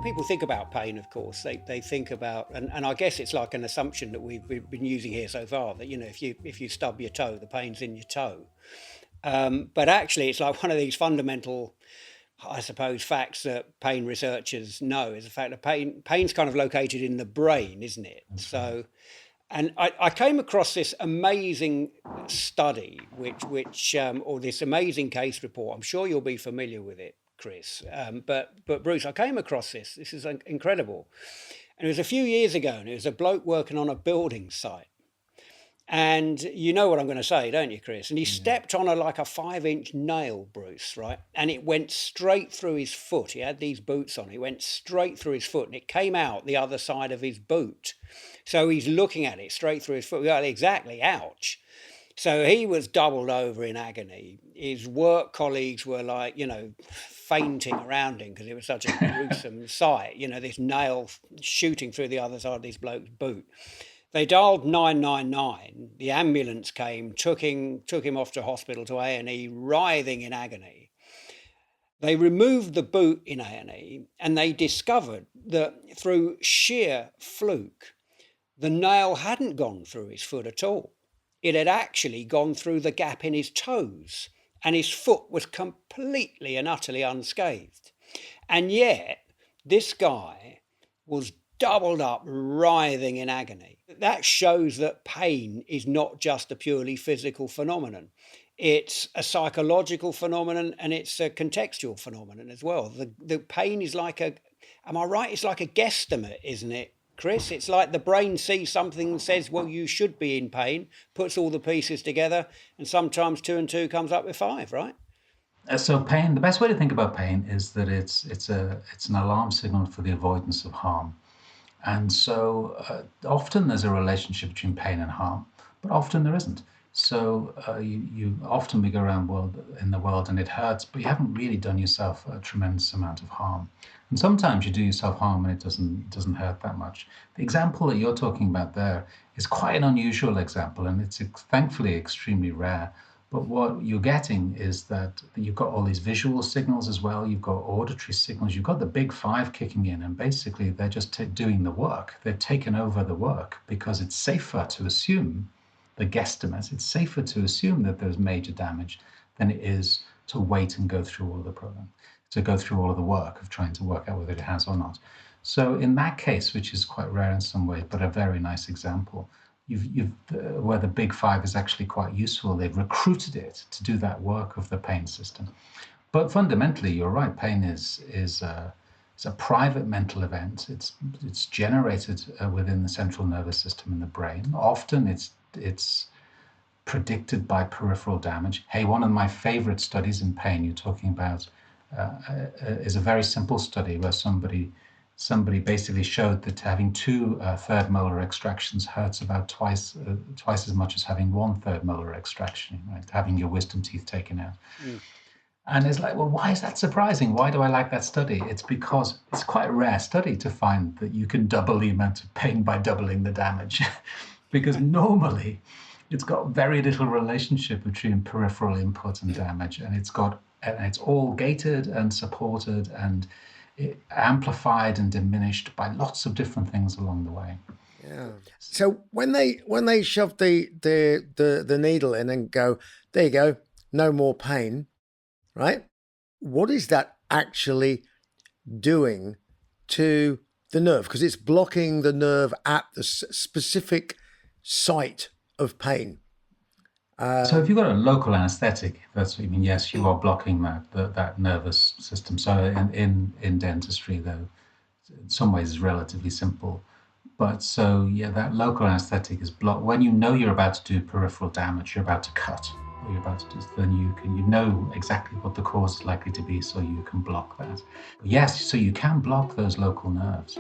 people think about pain, of course, they think about, and I guess it's like an assumption that we've been using here so far, that, if you stub your toe, the pain's in your toe. But actually, it's like one of these fundamental, I suppose, facts that pain researchers know, is the fact that pain's kind of located in the brain, isn't it? So, and I came across this amazing study, or this amazing case report. I'm sure you'll be familiar with it, Chris. But Bruce, I came across this. This is incredible. And it was a few years ago, and it was a bloke working on a building site. And you know what I'm going to say, don't you, Chris? And he stepped on like a 5-inch nail, Bruce, right? And it went straight through his foot. He had these boots on. It went straight through his foot, and it came out the other side of his boot. So he's looking at it straight through his foot. Yeah, exactly, ouch. So he was doubled over in agony. His work colleagues were like, fainting around him because it was such a gruesome sight. This nail shooting through the other side of this bloke's boot. They dialed 999. The ambulance came, took him off to hospital, to A&E, writhing in agony. They removed the boot in A&E, and they discovered that through sheer fluke, the nail hadn't gone through his foot at all. It had actually gone through the gap in his toes, and his foot was completely and utterly unscathed. And yet, this guy was doubled up, writhing in agony. That shows that pain is not just a purely physical phenomenon. It's a psychological phenomenon, and it's a contextual phenomenon as well. The pain is like am I right? It's like a guesstimate, isn't it, Chris? It's like the brain sees something and says, well, you should be in pain, puts all the pieces together, and sometimes 2 and 2 comes up with 5, right? So pain, the best way to think about pain is that it's an alarm signal for the avoidance of harm. And so often there's a relationship between pain and harm, but often there isn't. So you often we go around in the world and it hurts, but you haven't really done yourself a tremendous amount of harm. And sometimes you do yourself harm and it doesn't hurt that much. The example that you're talking about there is quite an unusual example, and it's thankfully extremely rare. But what you're getting is that you've got all these visual signals as well. You've got auditory signals. You've got the big 5 kicking in, and basically they're just doing the work. They've taken over the work because it's safer to assume the guesstimate. It's safer to assume that there's major damage than it is to wait and go through all of the program, to go through all of the work of trying to work out whether it has or not. So in that case, which is quite rare in some ways, but a very nice example, where the big 5 is actually quite useful. They've recruited it to do that work of the pain system. But fundamentally, you're right. Pain is a private mental event. It's generated within the central nervous system in the brain. Often it's predicted by peripheral damage. Hey, one of my favorite studies in pain you're talking about is a very simple study where somebody basically showed that having 2 third molar extractions hurts about twice as much as having 1 third molar extraction, right? Having your wisdom teeth taken out. And it's like, well, why is that surprising? Why do I like that study? It's because it's quite a rare study to find that you can double the amount of pain by doubling the damage. Because normally it's got very little relationship between peripheral input and damage, and it's all gated and supported and amplified and diminished by lots of different things along the way. Yeah. So when they shove the needle in and go, there you go, no more pain, right? What is that actually doing to the nerve? Because it's blocking the nerve at the specific site of pain. So if you've got a local anesthetic, that's what you mean. Yes, you are blocking that nervous system. So in dentistry, though, in some ways it's relatively simple. But so yeah, that local anesthetic is blocked. When you know you're about to do peripheral damage, you're about to cut, or you're about to do, then you know exactly what the cause is likely to be, so you can block that. But yes, so you can block those local nerves.